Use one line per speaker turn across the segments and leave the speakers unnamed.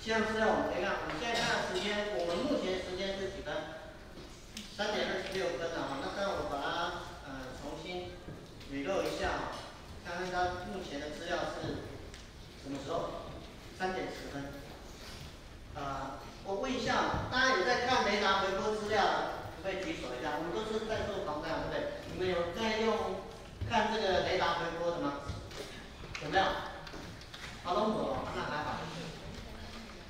像资料我们可以看，我们现在看的时间，我们目前时间是几分？3:26分了哈。那当然我把它重新reload一下哈，看看它目前的资料是什么时候？3:10分。我问一下，大家有在看雷达回波资料的，可不可以举手一下？我们都是在做防弹，对不对？你们有在看这个雷达回波的吗？有没有？好，都没有，那还好。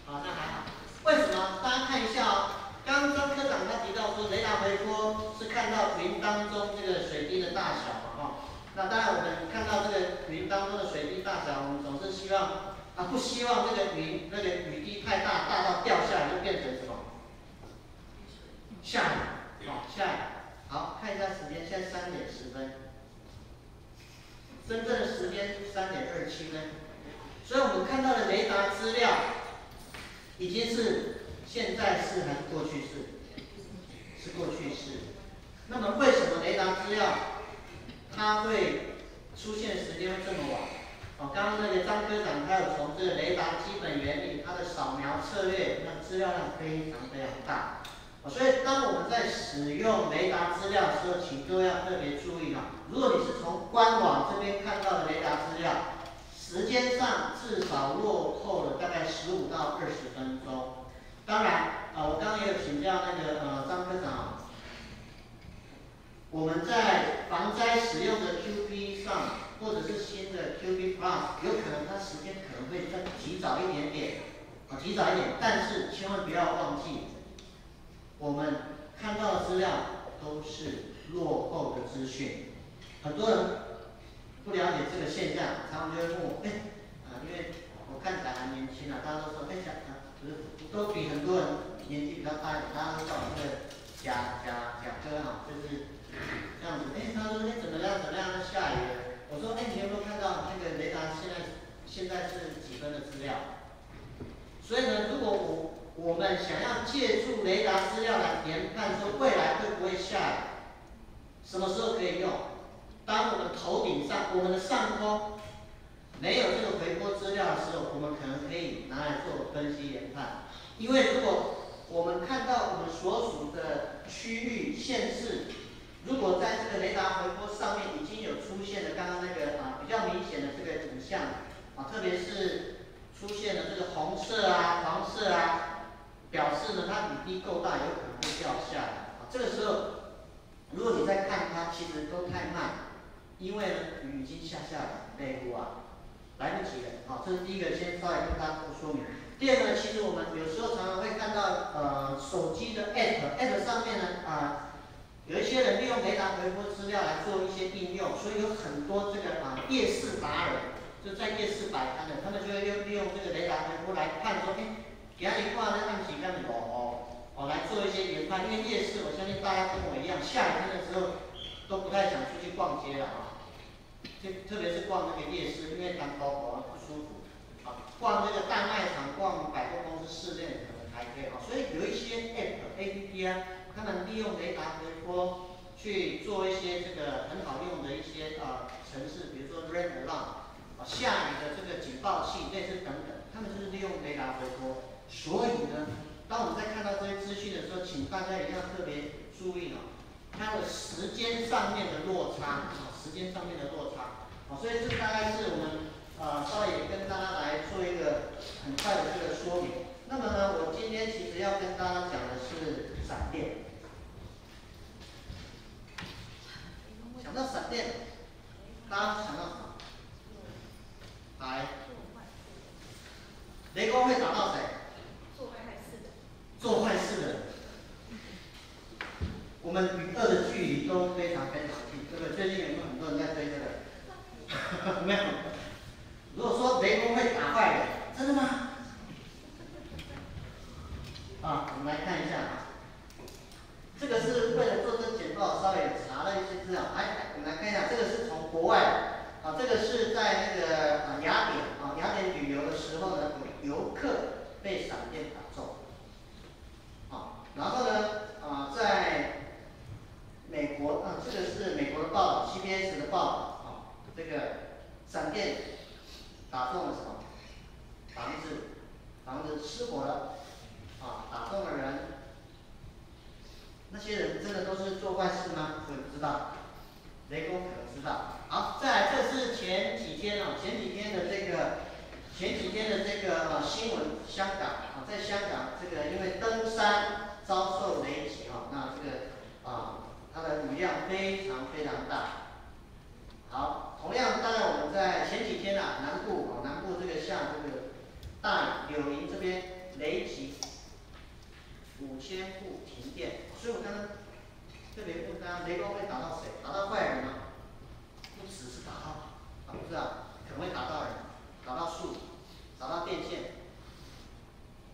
好，那还好。为什么？大家看一下哦。刚刚张科长他提到说，雷达回波是看到云当中这个水滴的大小嘛，哈。那当然，我们看到这个云当中的水滴大小，我们总是希望不希望这个云那个雨滴太大，大到掉下来就变成什么？下雨，好，下雨。好，看一下时间，现在3:10分，真正的时间3:27分。所以我们看到的雷达资料已经是现在式还是过去式？是过去式。那么为什么雷达资料它会出现时间会这么晚？刚刚那个张科长他有从这个雷达基本原理，它的扫描策略，那资料量非常非常大。所以当我们在使用雷达资料的时候，请各位要特别注意哈。如果你是从官网这边看到的雷达资料，时间上至少落后了大概15到20分钟。当然，我刚刚也有请教那个张科长，我们在防灾使用的 QP 上，或者是新的 QP Plus， 有可能它时间可能会再提早一点点，提早一点，但是千万不要忘记，我们看到的资料都是落后的资讯，很多人不了解这个现象，常常就会问我，因为我看起来还年轻大家都说，都比很多人年纪比较大一点，大家都叫我这个贾哥哈，就是这样子。他说怎么样，下雨了。我说，你有没有看到那个雷达现在是几分的资料？所以呢，如果我们想要借助雷达资料来研判说未来会不会下雨，什么时候可以用？当我们头顶上，我们的上空没有这个回波资料的时候，我们可能可以拿来做分析研判。因为如果我们看到我们所属的区域县市，如果在这个雷达回波上面已经有出现了刚刚那个比较明显的这个影像特别是出现了这个红色黄色表示呢它雨滴够大，有可能会掉下来。这个时候，如果你再看它，其实都太慢，因为呢雨已经下来，内湖来不及了。这是第一个，先稍微跟大家做说明。第二个呢，其实我们有时候常常会看到手机的 App 上面呢有一些人利用雷达回波资料来做一些应用，所以有很多这个夜市达人，就在夜市摆摊的，他们就会利用这个雷达回波来判说，给他一挂在暗时干来做一些研判。因为夜市，我相信大家跟我一样，下雨天的时候都不太想出去逛街了特别是逛那个夜市，因为当头不舒服。逛这个大卖场、逛百货公司室内可能还可以所以有一些 APP 他们利用雷达回波去做一些这个很好用的一些程式，比如说 Rain Alarm 下雨的这个警报器，类似等等，他们就是利用雷达回波。所以呢，当我们在看到这些资讯的时候，请大家一定要特别注意它的时间上面的落差，所以这大概是我们稍微也跟大家来做一个很快的这个说明。那么呢，我今天其实要跟大家讲的是闪电。想到闪电，大家想到什么？雷公会打到谁？做坏事的人。我们与恶的距离都非常非常近，对不对？最近有没有很多人在追这个？没有。如果说雷公会打坏人，真的吗？我们来看一下这个是为了做这简报，稍微查了一些资料。我们来看一下，这个是从国外这个是在那个雅典旅游的时候呢，有游客被闪电打中。然后呢，在美国这个是美国的报道 ，CBS 的报道这个闪电打中了什么？房子失火那些人真的都是做坏事吗？我也不知道，雷公可能知道。好，再来，这是前几天的这个新闻，香港啊，在香港这个因为登山遭受雷击啊，那这个它的雨量非常非常大。好，同样，当然我们在前几天南部这个像这个大柳营这边雷击5000户停电，所以我刚刚特别问大家，雷公会打到谁？打到坏人吗？不只是打到不是可能会打到人，打到树，打到电线，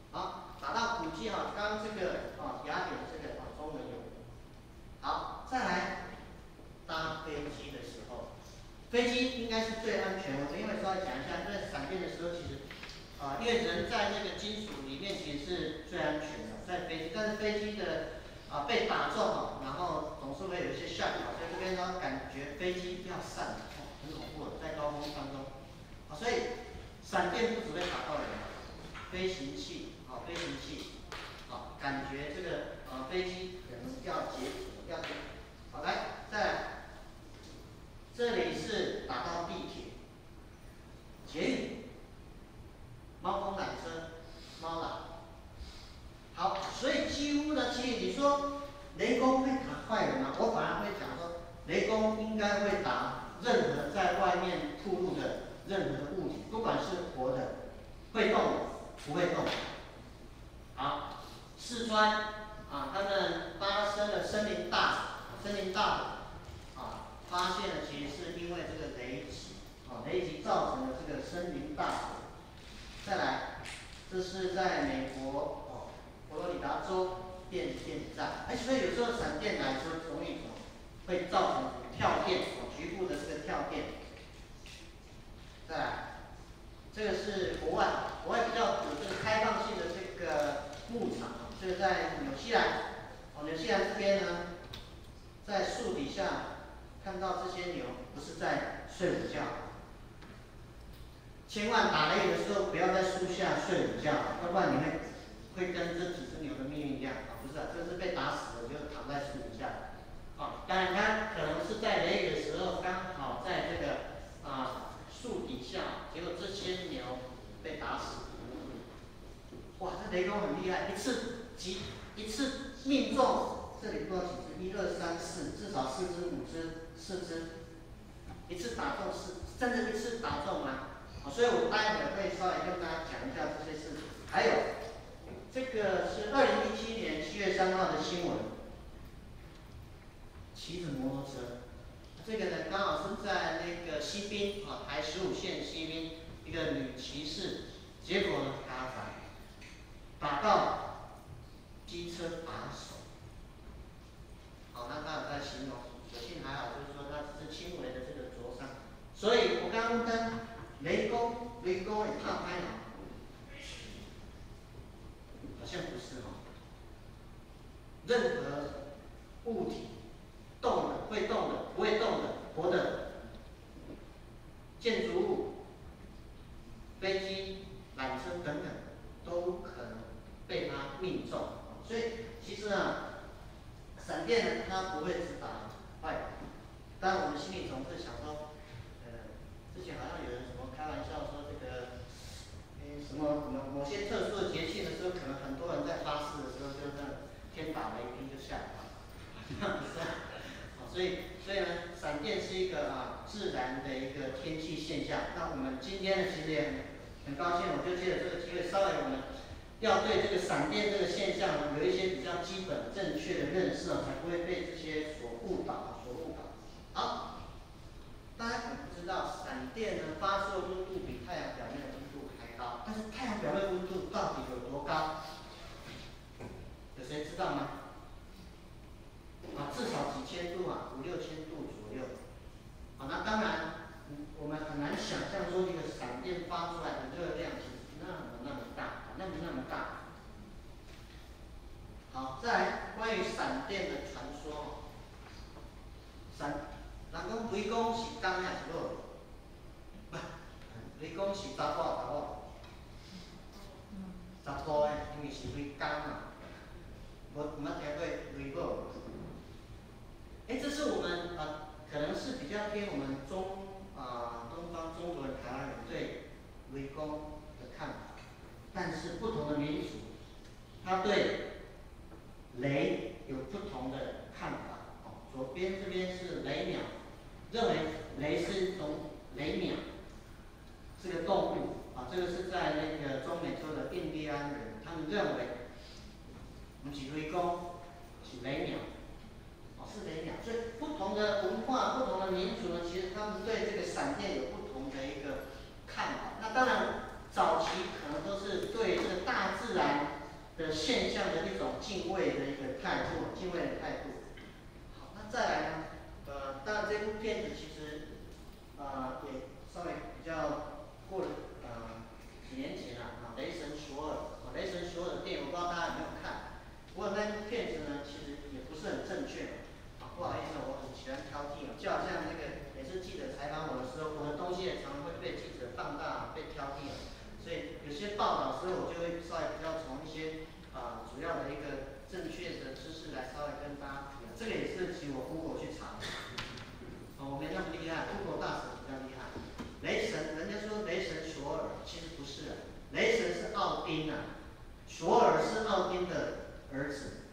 好，打到古迹刚刚这个雅典这个中文有。好，再来搭飞机的时候，飞机应该是最安全的，因为稍微讲一下，在闪电的时候，其实因为人在那个金属里面其实是最安全的，在飞机，但是飞机的被打中然后总是会有一些下所以这边呢感觉飞机要散很恐怖的，在高空当中所以闪电不只会打到人，飞行器感觉这个飞机可能要解体要。好，来再来，这里是打到地铁、捷运、猫空缆车、猫缆。好，所以几乎呢，其实你说雷公会打坏人吗？我反而会讲说，雷公应该会打任何在外面吐露的任何的物体，不管是活的、会动的、不会动的。好，四川他们发生了森林大火发现了其实是因为这个雷击造成的这个森林大火。再来，这是在美国佛罗里达州电站，所以有时候闪电来说容易会造成跳电局部的这个跳电。再来，这个是国外比较有这个开放性的这个牧场，这个在纽西兰这边呢，在树底下看到这些牛不是在睡午觉，千万打雷的时候不要在树下睡午觉，要不然你会跟这几只牛的命运一样不是这是被打死的，就躺在树底下。当然它可能是在雷雨的时候刚好在这个树底下，结果这些牛被打死。哇，这雷公很厉害，一次命中，这里多少几只？1、2、3、4，至少4只、5只、4只，一次打中真的一次打中吗？所以我待会会稍微跟大家讲一下这些事情。还有，这个是2017年7月3号的新闻，骑着摩托车，这个呢刚好是在那个西滨台15线西滨一个女骑士，结果呢打到机车把手。好，那他有在形容，所幸还好，就是说他只是轻微的这个灼伤。所以我刚刚跟雷公也怕拍了，好像不是任何物体，动的、会动的、不会动的、活的，建筑物、飞机、缆车等等，都可能被它命中。所以其实闪电呢，它不会只打坏人。当然，我们心里总是想说，之前好像有人什么开玩笑说这个，什么某些特殊的节气的时候，可能很多人在发誓的时候，就那天打雷劈就下来了，这样子所以呢，闪电是一个自然的一个天气现象。那我们今天呢，其实也很高兴，我就借着这个机会，稍微我们要对这个闪电这个现象有一些比较基本正确的认识才不会被这些所误导。好，大家可能不知道，闪电呢发射温度比太阳表面的温度还高，但是太阳表面温度到底有多高？有谁知道吗？至少几千度5、6千度左右。那当然，我们很难想象说一个闪电发出来的热量其实那么大，好，再来关于闪电的传说。人讲雷公是公还是某？不，雷公是查某，查甫的，因为是雷公毋捌听过雷某。边这边是雷鸟，认为雷是一种雷鸟，是个动物啊。这个是在那个中美洲的印第安人，他们认为不是雷公，是雷鸟，哦是雷鸟。所以不同的文化、不同的民族呢，其实他们对这个闪电有不同的一个看法。那当然，早期可能都是对这个大自然的现象的一种敬畏的一个态度，敬畏的态度。好，那再来呢？当然这部片子其实也稍微比较过了几年前了啊，雷神索尔啊，雷神索尔的电影我不知道大家有没有看，不过那部片子呢其实也不是很正确啊，不好意思，我很喜欢挑剔啊，就好像那个每次记者采访我的时候，我的东西也常常会被记者放大、被挑剔啊，所以有些报道的时候我就会稍微比较从一些主要的一个正确的知识来稍微跟大家提啊，这个也是其实我 Google 去查的，我没那么厉害 ，Google 大神比较厉害。雷神，人家说雷神索尔，其实不是啊，雷神是奥丁啊，索尔是奥丁的儿子，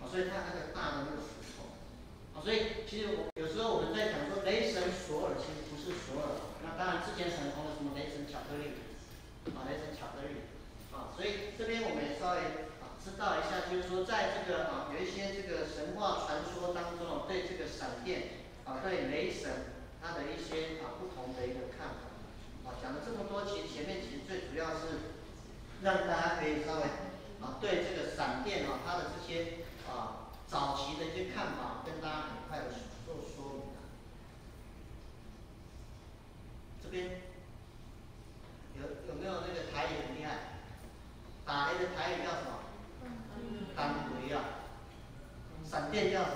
所以他那个大的那个石头，所以其实有时候我们在讲说雷神索尔，其实不是索尔，那当然之前很红的什么雷神巧克力，雷神巧克力，所以这边我们也稍微知道一下，就是说在这个有一些这个神话传说当中对这个闪电对雷神他的一些不同的一个看法。讲了这么多，其实前面其实最主要是让大家可以稍微对这个闪电它的这些早期的一些看法，跟大家很快的做说明。这边有没有那个台语很厉害？打雷的台语叫什么？当雷啊。闪电叫什么？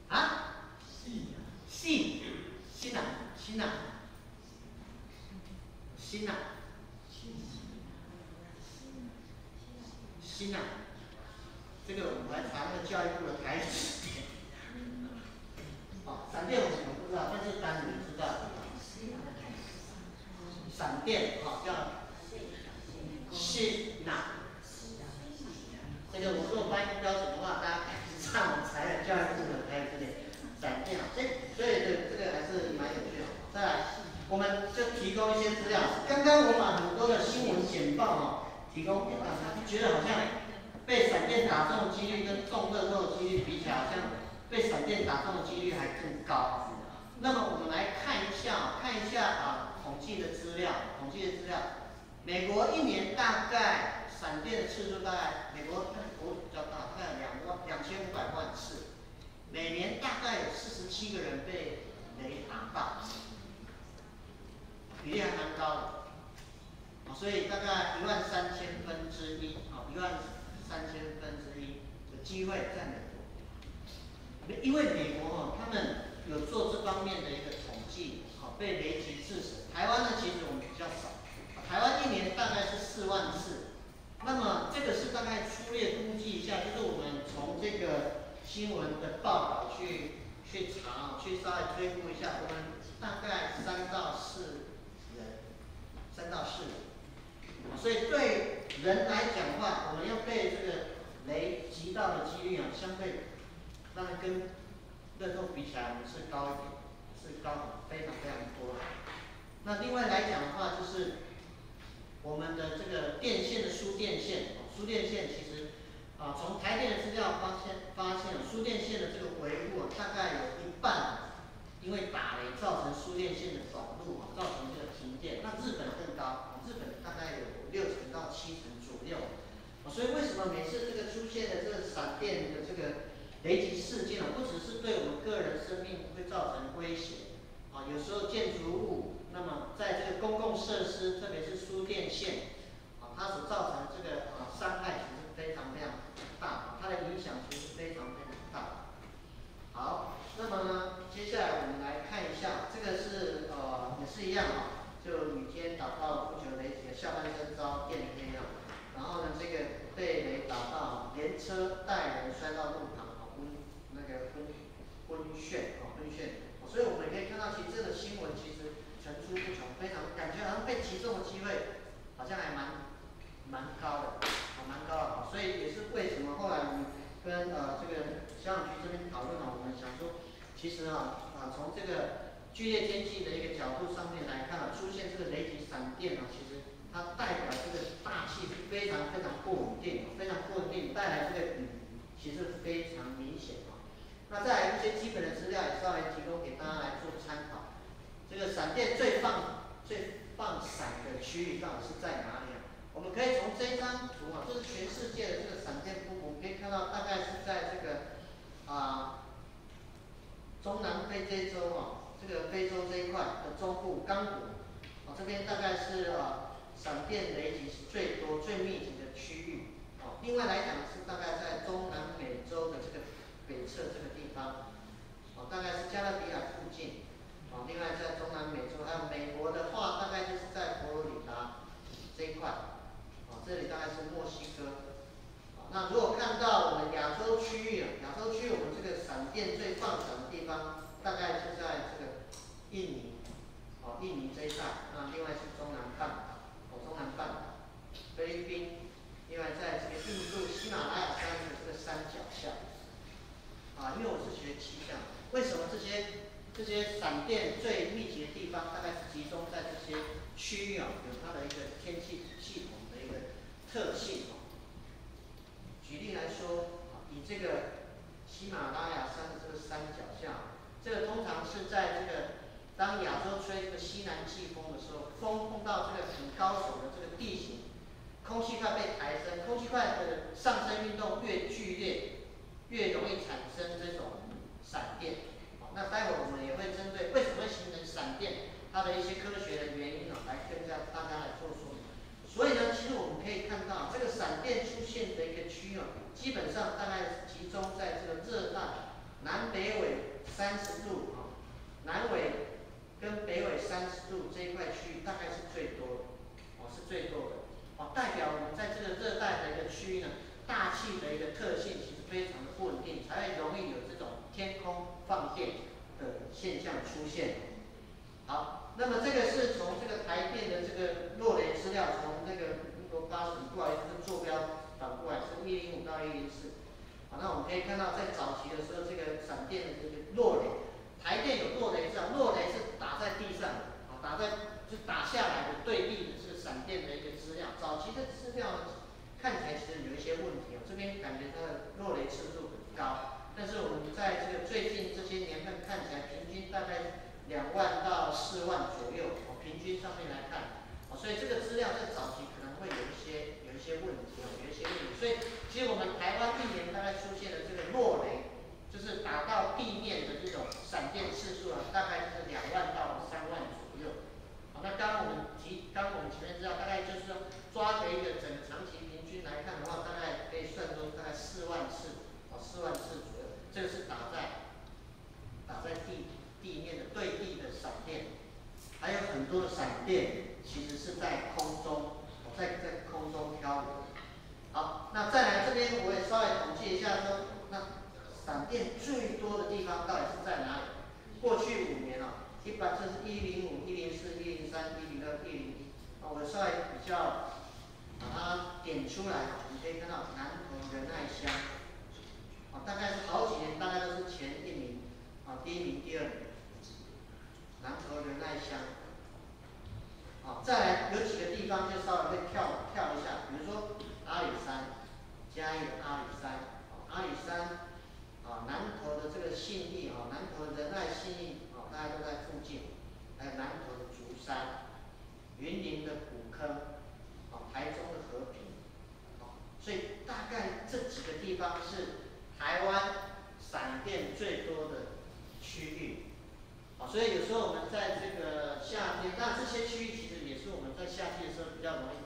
啊？信，信啊，信啊，信啊，信啊。这个我们来查那个教育部的台词典。闪电我们不知道，但是单语知道。闪电叫信呐。这个我如果翻译标准的话，大家可以上网查教育部的台词典。闪电所以这个还是蛮有趣的。再来，我们就提供一些资料。刚刚我把很多的新闻简报提供给大家，觉得好像被闪电打中的几率跟中乐透的几率比起来，好像被闪电打中的几率还更高。那么我们来看一下统计的资料，美国一年大概闪电的次数大概，美国国土比较大，大概2500万次，每年大概有47个人被雷打到，比例还蛮高的。所以大概13000分之一，13000分之一的机会在美国。因为美国他们有做这方面的一个统计，被雷击致死。台湾呢，其实我们比较少，台湾一年大概是4万次。那么这个是大概粗略估计一下，就是我们从这个新闻的报道去查，去稍微推估一下，我们大概3到4人，3到4人。所以对人来讲的话，我们要被这个雷击到的几率相对当然跟乐透比起来，我们是高一点，是高非常非常多的。那另外来讲的话，就是我们的这个电线的输电线，输电线其实从台电的资料发现输电线的这个维护大概有一半因为打雷造成输电线的短路造成这个停电。那日本更高，日本大概有60%到70%左右。所以为什么每次这个出现的这个闪电的这个雷击事件不只是对我们个人生命会造成威胁，有时候建筑物，那么在这个公共设施，特别是输电线，它所造成的这个伤害其实非常非常大，它的影响其实非常非常大。好，那么呢，接下来我们来看一下，这个是也是一样就雨天打到不久雷击，下半身遭电黑然后呢，这个被雷打到，连车带人摔到路旁，昏眩。所以我们可以看到，其实这个新闻其实层出不穷，非常感觉好像被击中的机会好像还蛮高的，蛮高的。所以也是为什么后来我们跟这个消防局这边讨论我们想说，其实从这个剧烈天气的一个角度上面来看出现这个雷击闪电其实它代表这个大气是非常非常不稳定，非常不稳定，带来这个雨其实非常明显那再来一些基本的资料也稍微提供给大家来做参考。这个闪电最放闪的区域到底是在哪里我们可以从这一张图这是全世界的这个闪电分布，可以看到大概是在这个中南非这州这个非洲这一块的中部刚果这边大概是闪电雷击是最多、最密集的区域另外来讲是大概在中南美洲的这个北侧这个地方大概是加勒比海附近另外在中南美洲还有美国的话，大概就是在佛罗里达这一块这里大概是墨西哥那如果看到我们亚洲区域我们这个闪电最放闪的地方，大概是在这个印尼印尼这一带那另外是中南半岛菲律宾，另外在这个印度喜马拉雅山的这个山脚下因为我是学气象，为什么这些闪电最密集的地方，大概是集中在这些区域有它的一个天气系统的一个特性举例来说以这个喜马拉雅山的这个山脚下，这个通常是在这个当亚洲吹这个西南季风的时候，风碰到这个很高耸的这个地形，空气块被抬升，空气块的上升运动越剧烈，越容易产生这种闪电。那待会我们也会针对为什么会形成闪电，它的一些科学的原因来跟大家来做说明。所以呢，其实我们可以看到，这个闪电出现的一个区域基本上大概集中在这个热带南北纬30度南纬跟北纬30度这一块区域大概是最多的是最多的代表我们在这个热带的一个区域呢，大气的一个特性其实非常的不稳定，才会容易有这种天空放电的现象出现。好，那么这个是从这个台电的这个落雷资料，从那个民国80，不好意思，这坐标反过来是105到104。那我们可以看到，在早期的时候，这个闪电的这个落雷，台电有落雷照，落雷是打在地上打下来的对地的是闪电的一个资料。早期的资料呢，看起来其实有一些问题这边感觉它的落雷次数很高，但是我们在这个最近这些年份看起来，平均大概2万到4万左右平均上面来看所以这个资料在早期可能会有一些问题所以其实我们台湾一年大概出现的这个落雷，就是打到地面的这种闪电次数大概就是2万到3万左右。那刚刚我们前面知道，大概就是说抓着一个整个长期平均来看的话，大概可以算出大概4万次4万次左右。这个是打在地面的对地的闪电，还有很多的闪电其实是在空中在空中飘流。好，那再来这边我也稍微统计一下说，那闪电最多的地方到底是在哪里？过去5年一般这是105、104、103、102、101我稍微比较把它点出来我们可以看到南投仁爱乡大概是好几年，大概都是前1名第1名、第2名。南投仁爱乡再来有几个地方就稍微会跳一下，比如说阿里山，嘉义的阿里山南投的这个信义南投仁爱信义大家都在附近，还有南投的竹山，云林的古坑台中的和平所以大概这几个地方是台湾闪电最多的区域所以有时候我们在这个夏天，那这些区域其实也是我们在夏季的时候比较容易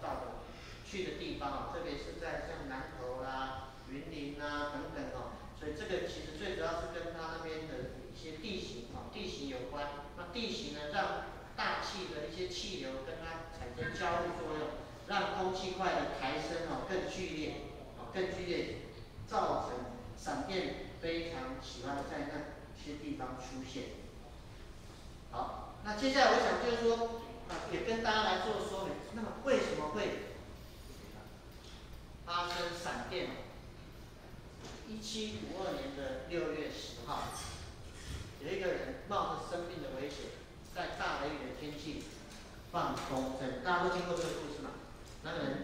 去的地方特别是在像南投啦、云林等等所以这个其实最主要是跟它那边的一些地形有关。那地形呢，让大气的一些气流跟它产生交互作用，让空气块的抬升更剧烈，造成闪电非常喜欢在那些地方出现。好，那接下来我想就是说也跟大家来做说明，那么为什么会发生闪电？ 1752年的6月10号，有一个人冒着生命的危险，在大雷雨的天气放风筝，大家都听过这个故事嘛？那个人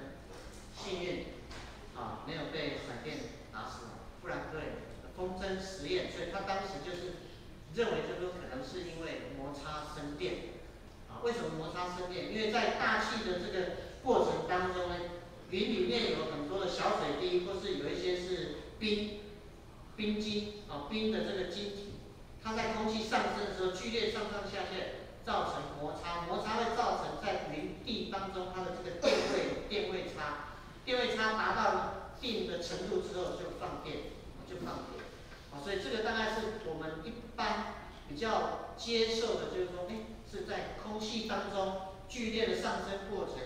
幸运没有被闪电打死，不然对风筝实验，所以他当时就是认为就是说可能是因为摩擦生电。为什么摩擦生电？因为在大气的这个过程当中呢，云里面有很多的小水滴，或是有一些是冰晶冰的这个晶体，它在空气上升的时候剧烈上上下下，造成摩擦，摩擦会造成在云地当中它的这个电位差，电位差达到一定的程度之后就放电，所以这个大概是我们一般比较接受的，就是说，是在空气当中剧烈的上升过程，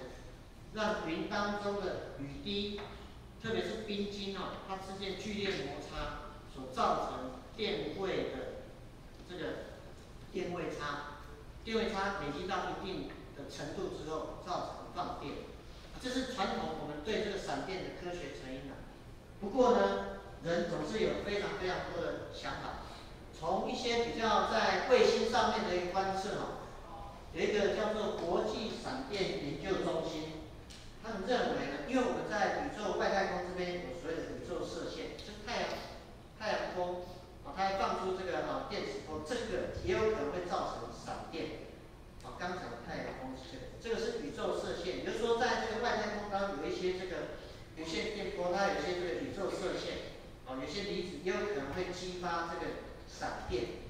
让云当中的雨滴，特别是冰晶它之间剧烈摩擦所造成电位的这个电位差，电位差累积到一定的程度之后，造成放电。这是传统我们对这个闪电的科学成因不过呢，人总是有非常非常多的想法。从一些比较在卫星上面的一个观测有一个叫做国际闪电研究中心，他们认为呢，因为我们在宇宙外太空这边有所谓的宇宙射线，就是太阳风它会放出这个电磁波，这个也有可能会造成闪电。刚才的太阳风是这个是宇宙射线，也就是说在这个外太空当中有一些这个有线电波，它有一些这个宇宙射线，有些离子也有可能会激发这个闪电。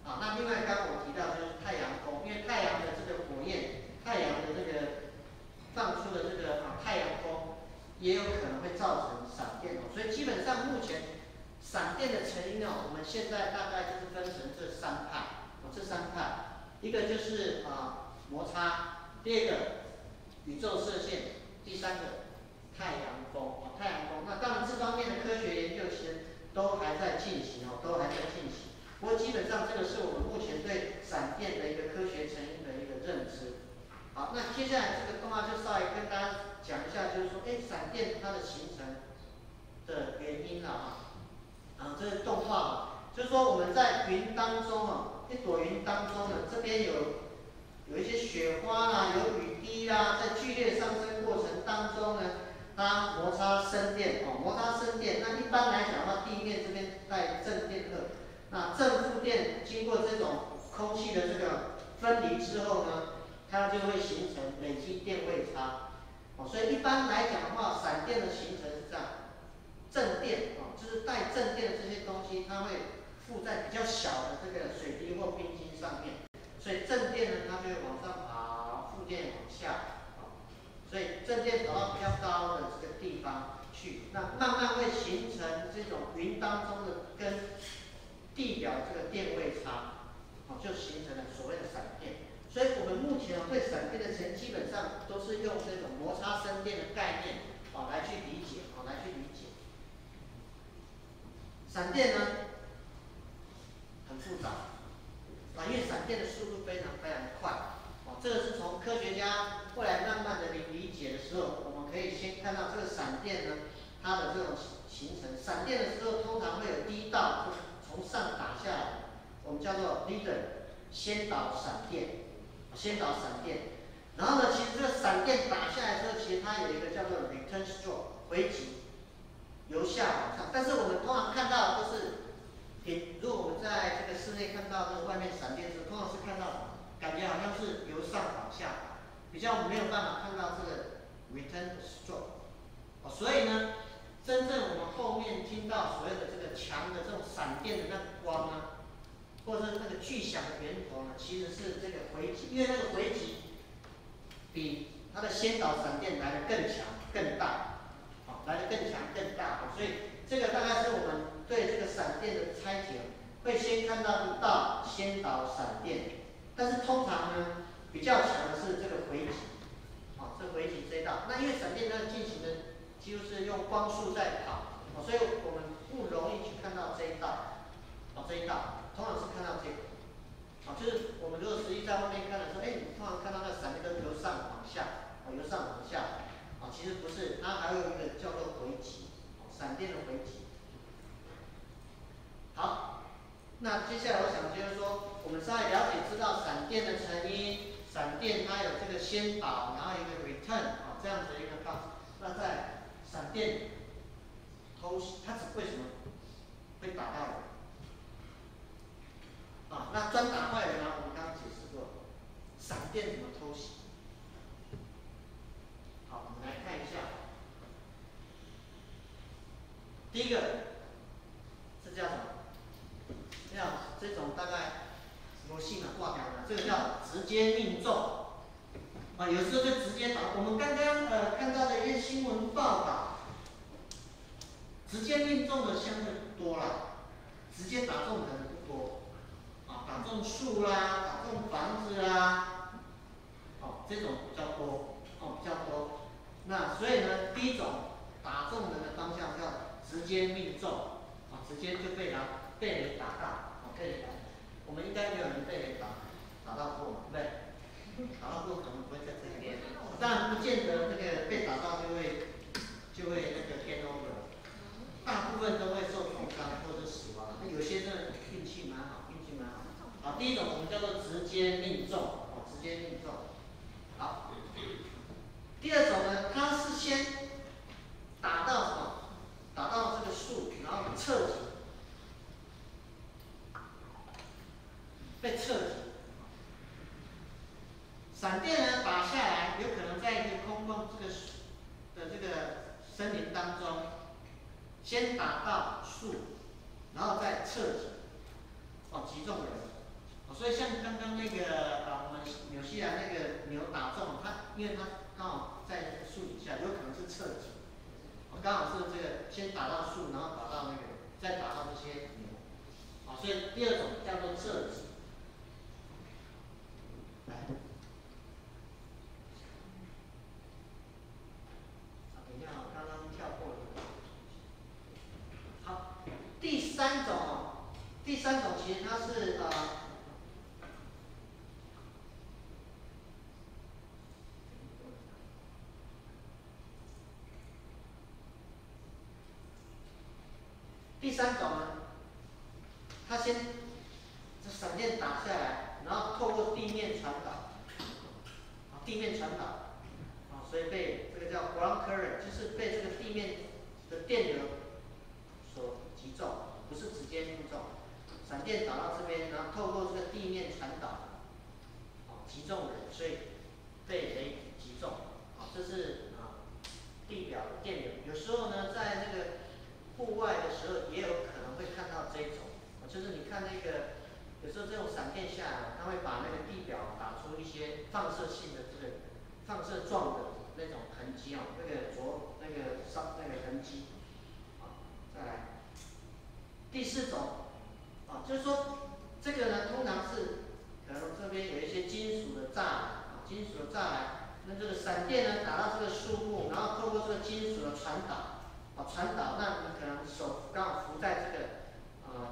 那另外刚刚我提到就是太阳风，因为太阳的这个火焰，太阳的这个放出的这个太阳风，也有可能会造成闪电所以基本上目前闪电的成因我们现在大概就是分成这三派，一个就是摩擦，第二个宇宙射线，第三个太阳风。那当然这方面的科学研究其实都还在进行不过基本上这个是我们目前对闪电的一个科学成因的一个认知。好，那接下来这个动画就稍微跟大家讲一下，就是说，闪电它的形成的原因这个动画就是说我们在云当中一朵云当中呢，这边有一些雪花啦，有雨滴啦，在剧烈上升过程当中呢，它摩擦生电那一般来讲的话，地面这边带正电荷，那正负电经过这种空气的这个分离之后呢，它就会形成累积电位差。所以一般来讲的话，闪电的形成是这样，正电就是带正电的这些东西，它会附在比较小的这个水滴或冰晶上面，所以正电呢它就会往上跑，负电往下所以正电跑到比较高的这个地方去，那慢慢会形成这种云当中的跟地表这个电位差就形成了所谓的闪电。所以我们目前对闪电的成因基本上都是用这种摩擦生电的概念来去理解。闪电呢很复杂因为闪电的速度非常非常快这个是从科学家后来慢慢的理解的时候，我们可以先看到这个闪电呢，它的这种形成。闪电的时候通常会有第一道从上打下来，我们叫做 leader 先导闪电。然后呢，其实这个闪电打下来之后，其实它有一个叫做 return stroke 回击，由下往上。但是我们通常看到的都是如果我们在这个室内看到这个外面闪电的时候，通常是看到感觉好像是由上往下，比较没有办法看到这个 return stroke。所以呢，真正我们后面听到所谓的这个强的这种闪电的那个光或者是那个巨响的源头其实是这个回击，因为那个回击比它的先导闪电来得更强更大，所以这个大概是我们对这个闪电的拆解，会先看到一道先导闪电，但是通常呢比较强的是这个回击，这回击这一道。那因为闪电它进行的几乎是用光速在跑，所以我们不容易去看到这一道，通常是看到这个。就是我们如果实际在外面看的时候，你通常看到那闪电都是由上往下，其实不是，它还有一个叫做回击，闪电的回击。那接下来我想就是说，我们稍微了解知道闪电的成因，闪电它有这个先导，然后一个 return 啊这样子的一个方式。那在闪电偷袭，它为什么会打到人？啊，那专打坏人呢？我们刚刚解释过，闪电怎么偷袭？好，我们来看一下，第一个，这叫什么？这种大概什么信啊挂表的，这个叫直接命中。啊，有时候就直接打。我们刚刚看到的一些新闻报道，直接命中的相对不多啦，直接打中可能不多。啊，打中树啦，打中房子啦，哦，这种比较多，哦，比较多。那所以呢，第一种打中人的方向叫直接命中，啊，直接就被雷打到，啊，被雷打。我们应该没有人被雷打到过嘛，对不对？打到过可能不会在这里面，当然不见得那个被打到就会那个 game over， 大部分都会受重伤或者死亡。那有些真的运气蛮好，运气蛮好。好，第一种我们叫做直接命中，哦，直接命中。好，第二种呢，它是先打到什么？打到这个树，然后侧击，被侧击。闪电呢打下来，有可能在一个空旷这个森林当中，先打到树，然后再侧击，哦，击中人。哦，所以像刚刚那个我们纽西兰那个牛打中它，因为它刚好在树底下，有可能是侧击，哦，刚好是这个先打到树，然后打到那个，再打到这些牛，啊，所以第二种叫做侧击。来。等一下，我刚刚跳过了。好，第三种其实它是第三种呢，它先这闪电打下来，然后透过地面传导，地面传导，所以被这个叫 ground current， 就是被这个地面的电流所击中，不是直接命中。闪电打到这边，然后透过这个地面传导，击中人，所以被雷击中。这是地表的电流。有时候呢，在那个户外的时候，也有可能会看到这种，就是你看那个，有时候这种闪电下来，它会把那个地表打出一些放射性的这个放射状的那种痕迹啊，那个痕迹。再来第四种，就是说这个呢，通常是可能这边有一些金属的栅栏，金属的栅栏，那这个闪电呢打到这个树木，然后透过这个金属的传导，那你可能手刚好浮在这个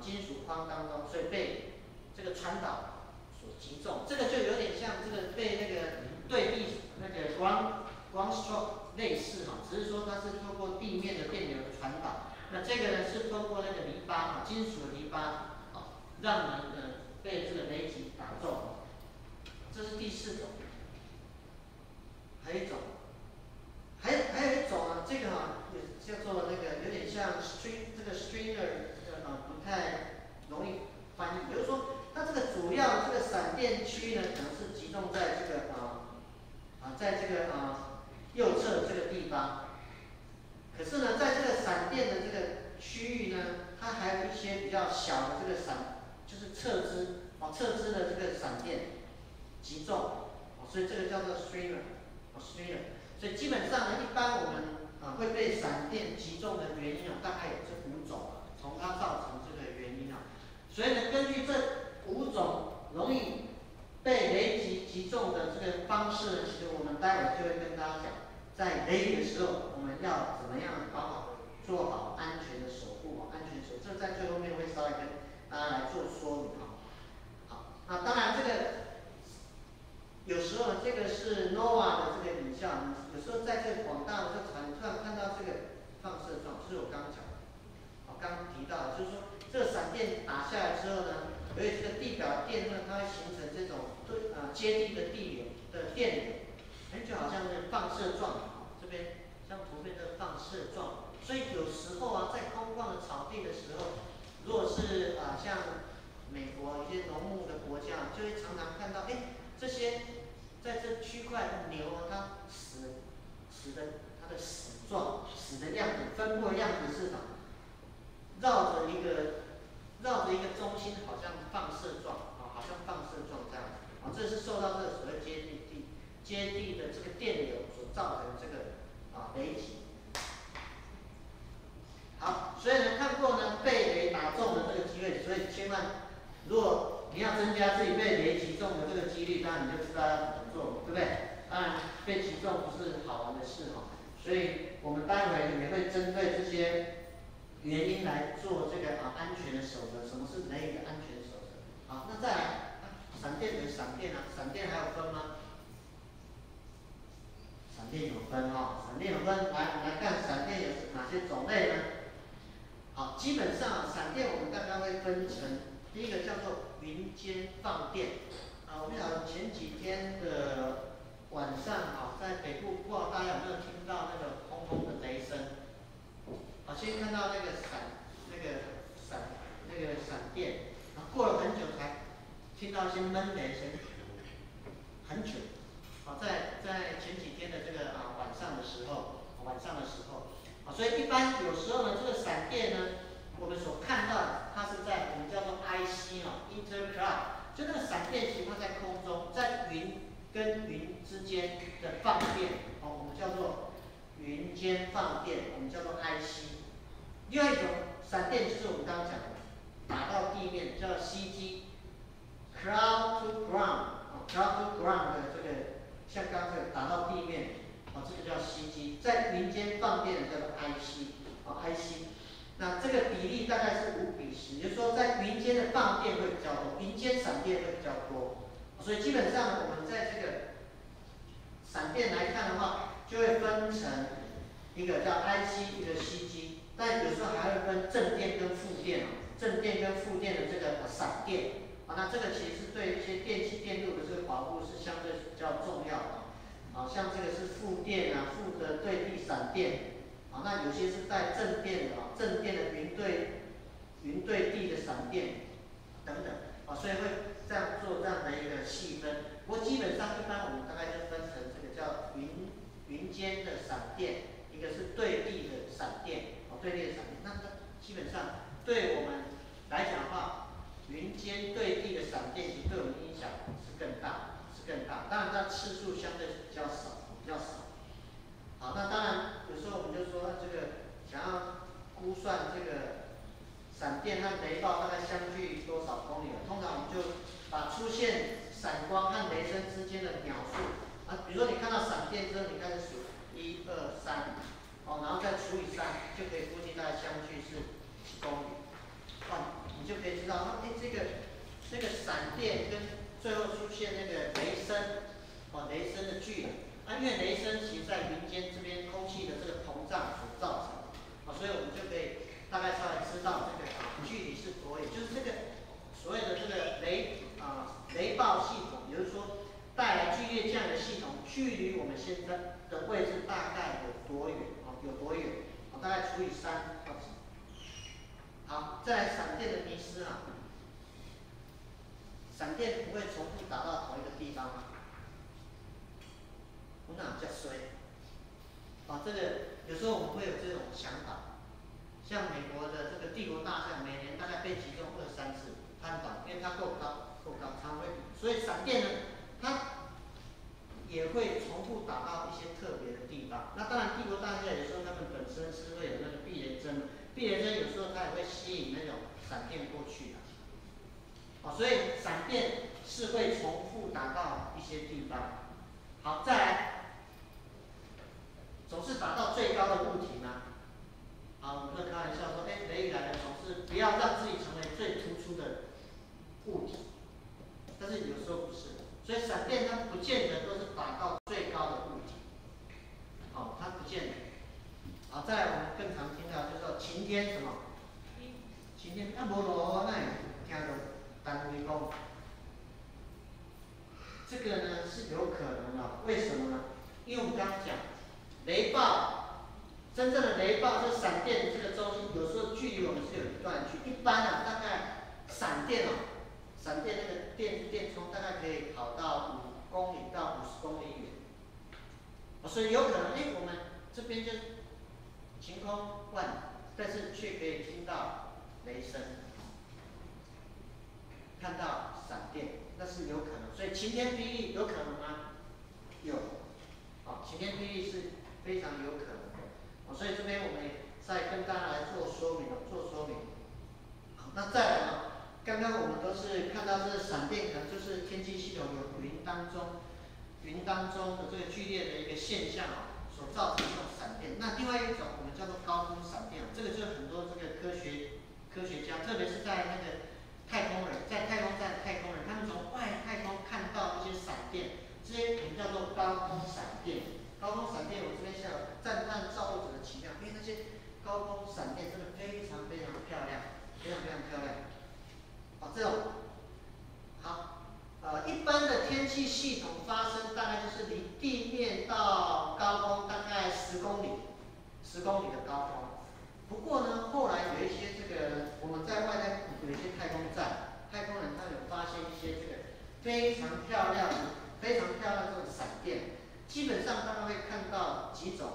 金属框当中，所以被这个传导所击中。这个就有点像这个被那个对地那个ground stroke 类似哈，只是说它是透过地面的电流的传导。那这个呢是通过那个篱笆金属的篱笆让人被这个雷击打中。这是第四种。还有一种，还有一种这个也叫做那个有点像 stringer， 不太容易翻译。比如说，它这个主要这个闪电区呢，可能是集中在这个在这个右侧这个地方。可是呢，在这个闪电的这个区域呢，它还有一些比较小的这个就是侧支的这个闪电击中，所以这个叫做 stringer。所以基本上呢，一般我们会被闪电击中的原因大概有这5种从它造成这个原因所以呢，根据这5种容易被雷击中的这个方式，其实我们待会就会跟大家讲，在雷雨的时候，我们要怎么样做好安全的守护，这在最后面会稍微跟大家来做说明好，那当然这个有时候这个是 NOAA 的这个影像，有时候在这个广大的这个突然看到这个放射状，就是我刚刚讲的，刚提到的，就是说这个闪电打下来之后呢，由于这个地表电呢，它会形成这种接地的地流的电流，就好像是放射状，这边像图片的放射状。所以有时候啊，在空旷的草地的时候，如果是像美国一些农牧的国家，就会常常看到，这些在这区块的牛啊，它死的它的死状、死的样子、分布的样子是什么？绕着一个中心，好像放射状好像放射状这样子这是受到这个所谓接地的这个电流所造成这个雷击。好，所以呢，看过呢被雷打中的这个机会，所以千万，如果你要增加自己被雷击中的这个几率，当然你就知道要怎么做，对不对？当然被击中不是好玩的事所以我们待会也会针对这些原因来做这个安全的守则。什么是雷雨的安全守则？好，那再来闪电有闪电闪电还有分吗？闪电有分闪电有分，来我们来看闪电有哪些种类呢？好，基本上闪电我们大概会分成第一个叫做云间放电我们讲前几天的晚上在北部不知道大家有没有听到那个轰轰的雷声？先看到那个闪电，过了很久才听到一些闷雷声，很久。在前几天的这个晚上的时候，所以一般有时候呢，这个闪电呢，我们所看到的，它是在我们叫做 IC intercloud， 就那个闪电其实它在空中，在云跟云之间的放电我们叫做云间放电，我们叫做 IC。另外一种闪电就是我们刚刚讲的，打到地面叫 CG，cloud to ground，cloud to ground 的这个，像刚才打到地面这个叫 CG， 在云间放电的叫做 IC，IC。那这个比例大概是5:10，也就是说在云间的放电会比较多，云间闪电会比较多。所以基本上我们在这个闪电来看的话，就会分成一个叫 IC， 一个 CG， 但有时候还会分正电跟负电正电跟负电的这个闪电那这个其实是对一些电气电路的这个保护是相对比较重要的像这个是负电负的对地闪电那有些是带正电的正电的云对地的闪电等等所以会这样做这样的一个细分。不过基本上一般我们大概就分成这个叫云间的闪电，一个是对地的闪电对地的闪电。那基本上对我们来讲的话，云间对地的闪电其实对我们影响是更大。当然它次数相对是比较少。好，那当然有时候我们就说这个想要估算这个闪电和雷暴大概相距多少公里通常我们就把出现闪光和雷声之间的秒数比如说你看到闪电之后，你开始数1、2、3然后再除以3，就可以估计大概相距是几公里你就可以知道这个闪电跟最后出现那个雷声的距离因为雷声其实在云间这边空气的这个膨胀所造成所以我们就可以大概稍微知道这个距离是多远，就是这个所谓的这个雷暴系统，也就是说带来剧烈降雨的系统，距离我们现在的位置大概有多远大概除以3。好，再来闪电的迷思闪电不会重复打到同一个地方我哪叫衰这个有时候我们会有这种想法，像美国的这个帝国大厦，每年大概被击中2、3次攀倒，因为它够高，常会。所以闪电呢，它也会重复打到一些特别的地方。那当然，帝国大厦有时候它们本身是会有那个避雷针，避雷针有时候它也会吸引那种闪电过去的。所以闪电是会重复打到一些地方。好，再来，总是打到最高的物体吗？我们会开玩笑说，雷雨来了，总是不要让自己成为最突出的物体。但是有时候不是，所以闪电它不见得都是打到最高的物体。它不见得。再来我们更常听到就是说晴天什么？晴天天啊无落雨，那会听到单位讲，这个呢是有可能的。为什么呢？因为我们刚刚讲雷暴，真正的雷暴就是闪电这个中心，有时候距离我们是有一段距，一般啊大概闪电闪电那个电冲大概可以跑到5公里到50公里远，所以有可能，我们这边就晴空万里，但是却可以听到雷声，看到闪电，那是有可能。所以晴天霹雳有可能吗？有，晴天霹雳是非常有可能的。所以这边我们再跟大家来做说明。好，那再来刚刚我们都是看到这闪电，可能就是天气系统有云当中的这个剧烈的一个现象所造成的这种闪电。那另外一种我们叫做高空闪电，这个就是很多这个科学家，特别是在那个太空人，在太空站的太空人，他们从外太空看到一些闪电，这些我们叫做高空闪电。高空闪电，我这边是有赞叹造物者的奇妙，因为那些高空闪电真的非常非常漂亮，非常非常漂亮。这种好，一般的天气系统发生大概就是离地面到高空大概10公里的高空。不过呢，后来有一些这个我们在外太空有一些太空站，太空人他有发现一些这个非常漂亮的这种闪电。基本上大家会看到几种，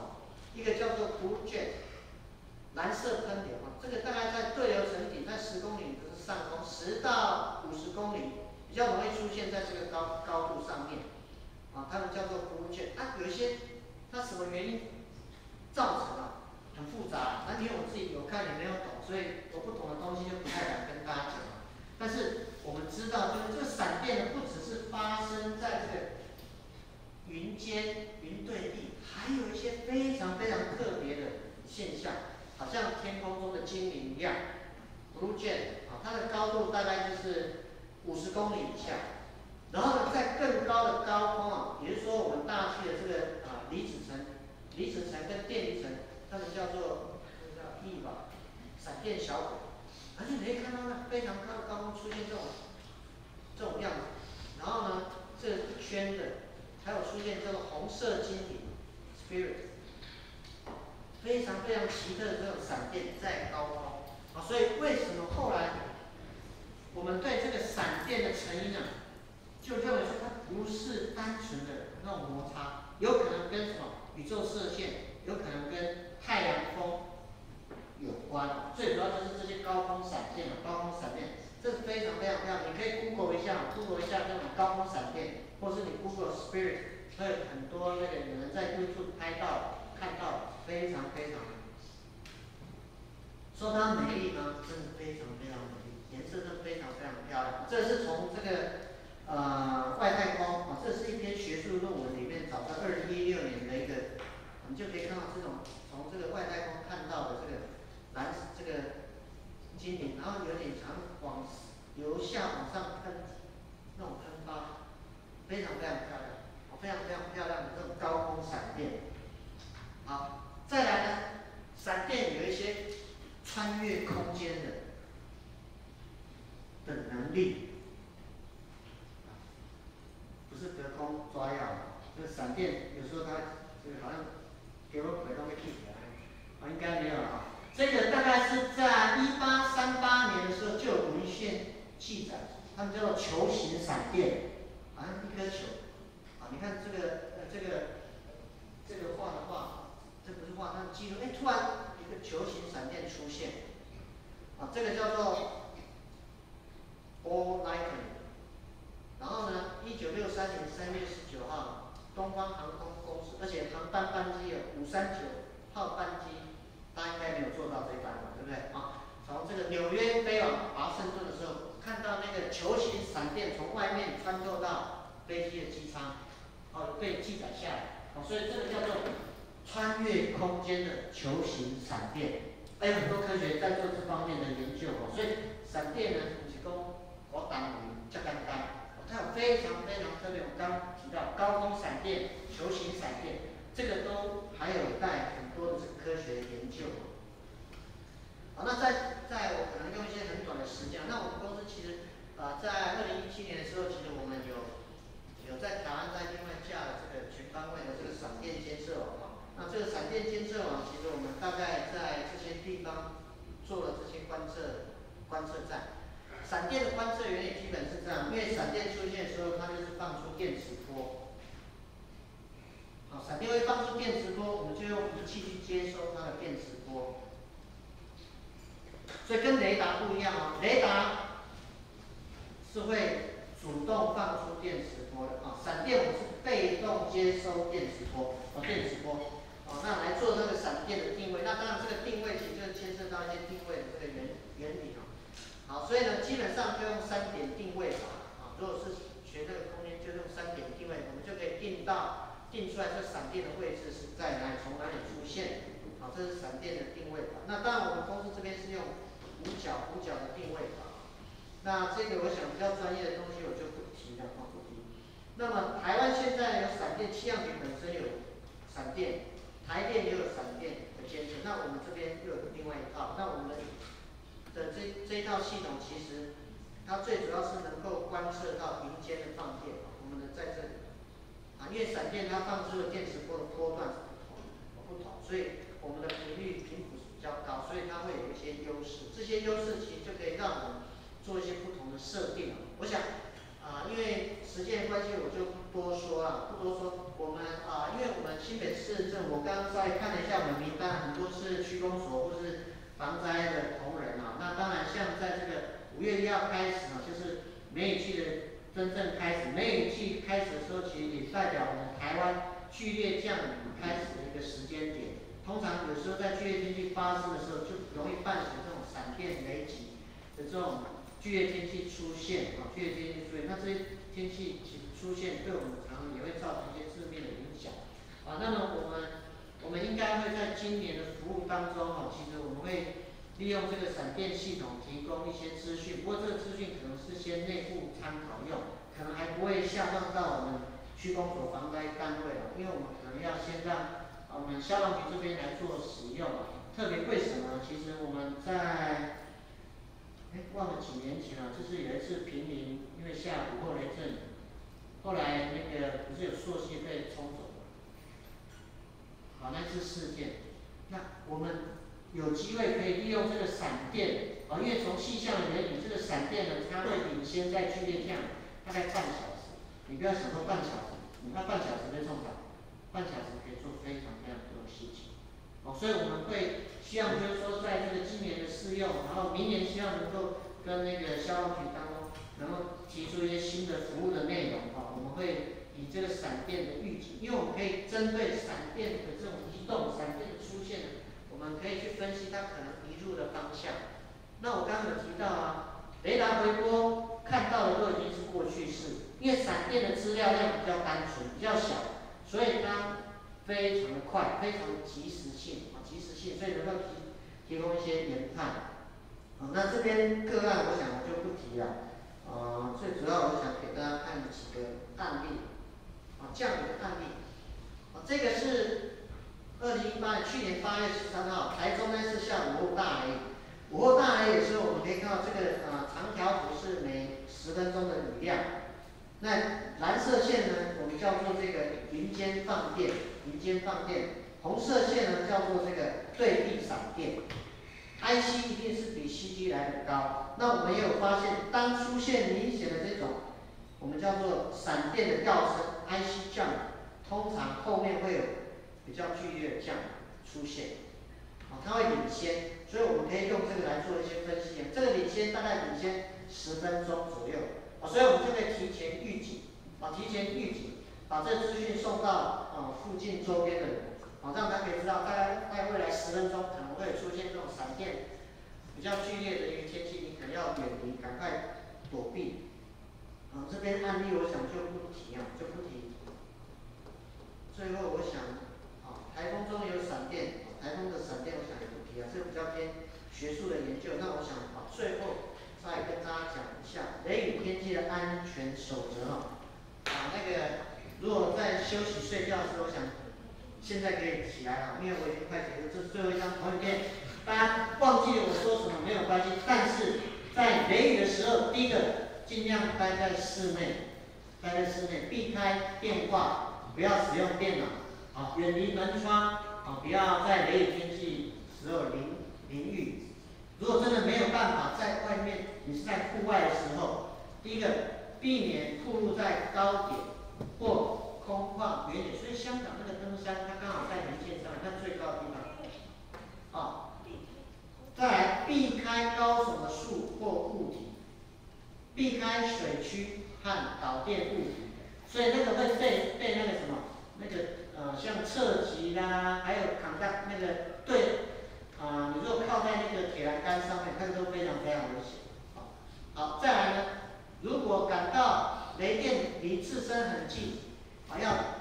一个叫做 blue jet， 蓝色喷流这个大概在对流层体在10公里的上空，10到50公里比较容易出现在这个高度上面，它们叫做 blue jet。有一些它什么原因造成很复杂，因为我自己有看也没有懂，所以有不同的东西就不太敢跟大家讲。但是我们知道，就是这个闪电呢，不只是发生在这个云间、云对地，还有一些非常非常特别的现象，好像天空中的精灵一样。Blue jet 它的高度大概就是50公里以下，然后呢，在更高的高空也就是说我们大气的这个离子层跟电离层，它们叫做E 吧，闪电小鬼，而且你可以看到那非常高的高空出现这种样子，然后呢，这一圈的。还有出现这个红色精灵 spirit， 非常非常奇特的这种闪电在高空所以为什么后来我们对这个闪电的成因就认为说它不是单纯的那种摩擦，有可能跟什么宇宙射线，有可能跟太阳风有关。最主要就是这些高空闪电这是非常非常漂亮。你可以 Google 一下这种高空闪电。或是你 Google Spirit， 会有很多那个有人在 YouTube 看到，非常非常美。说它美丽呢，真的非常非常美丽，颜色是非常非常漂亮。这是从这个外太空这是一篇学术论文里面找到2016年的一个，我们就可以看到这种从这个外太空看到的这个精灵，然后有点常由下往上喷那种喷发。非常非常漂亮，非常非常漂亮的这种高空闪电。好，再来呢，闪电有一些穿越空间的能力，不是隔空抓药。这个闪电有时候它这个好像给我鬼都会气起来，应该没有了这个大概是在1838年的时候就有文献记载，他们叫做球形闪电，好像一颗球。你看这个画的话，这不是画，它记录，突然一个球形闪电出现，这个叫做 ball lightning。然后呢，1963年3月19号，东方航空公司，而且航班机有539号班机，大家应该没有坐到这一班吧，对不对？从这个纽约飞往华盛顿的时候，看到那个球形闪电从外面穿透到飞机的机舱。被记载下来，所以这个叫做穿越空间的球形闪电。还有很多科学在做这方面的研究所以闪电呢，不是说我单位这简单，它有非常非常特别。我刚刚提到高空闪电、球形闪电，这个都还有待很多的科学研究。好，那在我可能用一些很短的时间，那我们公司其实在2017年的时候，其实我们有在台湾在另外架了这个全方位的这个闪电监测网。那这个闪电监测网，其实我们大概在这些地方做了这些观测站。闪电的观测原理基本是这样，因为闪电出现的时候，它就是放出电磁波。好，闪电会放出电磁波，我们就用仪器去接收它的电磁波。所以跟雷达不一样哦，雷达是会主动放出电磁波的啊，闪电我们是被动接收电磁波那来做这个闪电的定位。那当然这个定位其实就牵涉到一些定位的这个原理哦。好，所以呢，基本上就用3点定位法啊。如果是学这个空间，就用3点定位，我们就可以定出来这闪电的位置是在哪里，从哪里出现。好，这是闪电的定位法。那当然我们公司这边是用五角的定位法。那这个我想比较专业的东西我就不提了不提。那么台湾现在有闪电，气象局本身有闪电，台电也有闪电的监测。那我们这边又有另外一套。那我们的这一套系统，其实它最主要是能够观测到云间的放电。我们的在这里因为闪电它放出的电磁波的波段是不同，所以我们的频谱是比较高，所以它会有一些优势。这些优势其实就可以让我们做一些不同的设定。我想因为时间的关系，我就不多说了，我们因为我们新北市政府，我刚刚稍微看了一下我们名单，很多是区公所或是防灾的同仁那当然，像在这个5月1号开始就是梅雨季的真正开始。梅雨季开始的时候，其实也代表我们台湾剧烈降雨开始的一个时间点。通常有时候在剧烈天气发生的时候，就容易伴随这种闪电、雷击的这种剧烈天气出现那这些天气其实出现，对我们常常也会造成一些致命的影响那么我们应该会在今年的服务当中其实我们会利用这个闪电系统提供一些资讯。不过这个资讯可能是先内部参考用，可能还不会下放到我们区公所防灾单位因为我们可能要先让我们消防局这边来做使用特别为什么？其实我们在忘了几年前就是有一次坪林，因为下午后雷阵雨，后来那个不是有溯溪被冲走了，好，那次事件，那我们有机会可以利用这个闪电因为从气象的原理，这个闪电呢，它会领先在剧烈降雨大概半小时。你不要想说半小时，你看半小时被冲走，半小时可以做非常多的事情。所以我们会希望就是说，在这个今年的试用，然后明年希望能够跟那个消防局当中，能够提出一些新的服务的内容我们会以这个闪电的预警，因为我们可以针对闪电的这种移动、闪电的出现，我们可以去分析它可能移入的方向。那我刚刚有提到雷达回波看到的都已经是过去式，因为闪电的资料量比较单纯、比较小，所以它非常的快，非常的及时性，所以能够提供一些研判。那这边个案，我想我就不提了。最主要我想给大家看几个案例，降雨的案例。这个是2018年去年8月13号，台中呢是下午后大雷。午后大雷的时候，我们可以看到这个长条幅是每10分钟的雨量。那蓝色线呢，我们叫做这个云间放电，红色线呢叫做这个对地闪电。IC 一定是比 CG 来的高。那我们也有发现，当出现明显的这种我们叫做闪电的调升 IC jump， 通常后面会有比较剧烈的降出现，它会领先，所以我们可以用这个来做一些分析。这个领先大概领先10分钟左右，所以我们就可以提前预警，把这资讯送到附近周边的人，让他可以知道，大概在未来10分钟可能会出现这种闪电比较剧烈的一个天气，你可能要远离，赶快躲避。这边案例我想就不提。最后我想，台风中有闪电，台风的闪电我想也不提这比较偏学术的研究。那我想最后再跟大家讲一下雷雨天气的安全守则那个如果在休息睡觉的时候，我想现在可以起来因为我已经快结束，这是最后一张投影片。大家忘记了我说什么没有关系，但是在雷雨的时候，第一个尽量待在室内，避开电话，不要使用电脑，啊，远离门窗，啊，不要在雷雨天气时候淋雨。如果真的没有办法在外面，你是在户外的时候，第一个避免暴露在高点或空旷远点。所以香港那个登山，它刚好在人线上，它最高的地方，啊，再来避开高耸的树或物体，避开水区和导电物体。所以那个会被那个什么，那个像侧击啦，还有扛在那个对。你如果靠在那个铁栏杆上面，那个都非常非常危险。好，再来呢，如果感到雷电离自身很近，要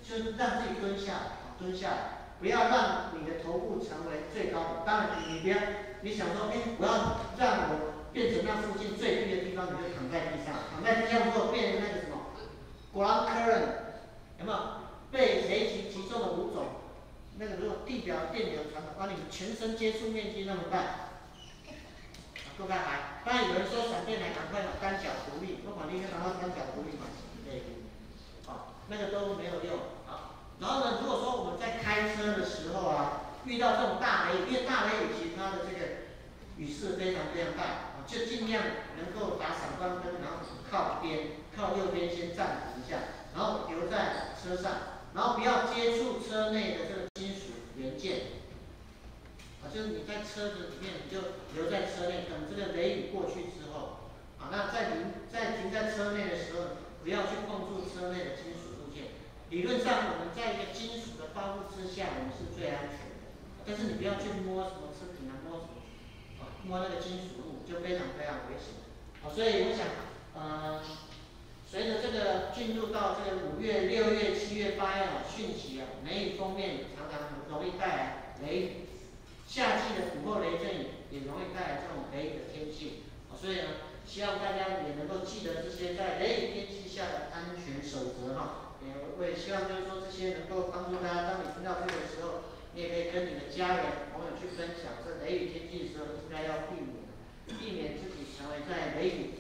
就是让自己蹲下来，不要让你的头部成为最高点。当然你不要，你想说，我要让我变成那附近最低的地方，你就躺在地上，如果变成那个什么 ground current， 有没有被雷击击中的5种？那个如果地表电流传导，把你全身接触面积那么大，各位还，当然有人说闪电来赶快单脚独立，不管你拿到单脚独立嘛，对，那个都没有用啊。然后呢，如果说我们在开车的时候遇到这种大雷雨，因为大雷雨其实它的这个雨势非常非常大，就尽量能够打闪光灯，然后靠右边先暂停一下，然后留在车上，然后不要接触车内的这个金属元件，就是你在车子里面，你就留在车内，等这个雷雨过去之后，那在停在车内的时候，不要去碰触车内的金属部件。理论上，我们在一个金属的保护之下，我们是最安全的。但是你不要去摸什么车顶摸什么，摸那个金属物，就非常非常危险。所以我想，随着这个进入到这个5月、6月、7月、8月汛期雷雨锋面常常容易带来雷雨，夏季的午后雷阵雨也容易带来这种雷雨的天气。所以呢，希望大家也能够记得这些在雷雨天气下的安全守则我也希望就是说这些能够帮助大家，当你听到这个的时候，你也可以跟你的家人朋友去分享，这雷雨天气的时候应该要避免自己成为在雷雨